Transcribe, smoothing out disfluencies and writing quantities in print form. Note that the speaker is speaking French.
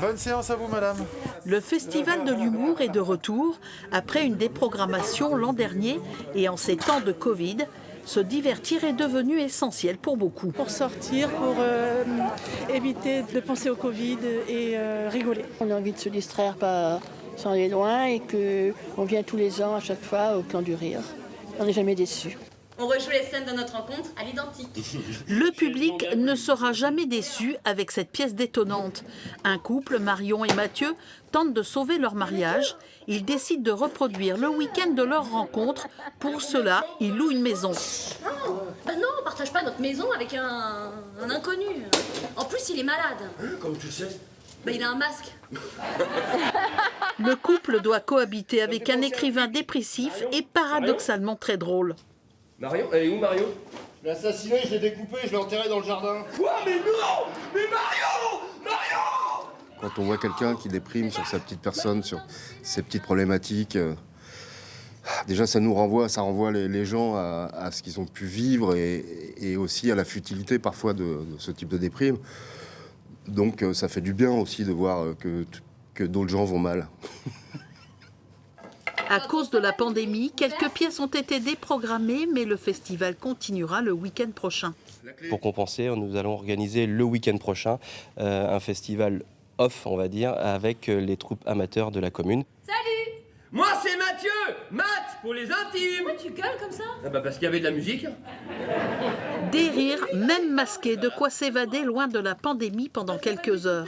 Bonne séance à vous, madame. Le Festival de l'humour est de retour après une déprogrammation l'an dernier et en ces temps de Covid, se divertir est devenu essentiel pour beaucoup. Pour sortir, pour éviter de penser au Covid et rigoler. On a envie de se distraire sans aller loin et qu'on vient tous les ans à chaque fois au Clan du Rire. On n'est jamais déçus. On rejoue les scènes de notre rencontre à l'identique. Le public ne sera jamais déçu avec cette pièce détonnante. Un couple, Marion et Mathieu, tentent de sauver leur mariage. Ils décident de reproduire le week-end de leur rencontre. Pour cela, ils louent une maison. Non, on partage pas notre maison avec un inconnu. En plus, il est malade. Comment tu sais ? Il a un masque. Le couple doit cohabiter avec un écrivain dépressif et paradoxalement très drôle. Marion, elle est où Marion ? Je l'ai assassiné, je l'ai découpé, je l'ai enterré dans le jardin. Quoi ? Mais non ! Mais Marion ! Marion ! Quand on voit quelqu'un qui déprime sur sa petite personne, sur ses petites problématiques, déjà ça renvoie les gens à ce qu'ils ont pu vivre et aussi à la futilité parfois de ce type de déprime. Donc ça fait du bien aussi de voir que d'autres gens vont mal. À cause de la pandémie, quelques pièces ont été déprogrammées, mais le festival continuera le week-end prochain. Pour compenser, nous allons organiser le week-end prochain un festival off, on va dire, avec les troupes amateurs de la commune. Salut! Moi c'est Mathieu ! Matt pour les intimes ! Pourquoi tu gueules comme ça? Parce qu'il y avait de la musique. Des rires, même masqués, de quoi s'évader loin de la pandémie pendant quelques heures.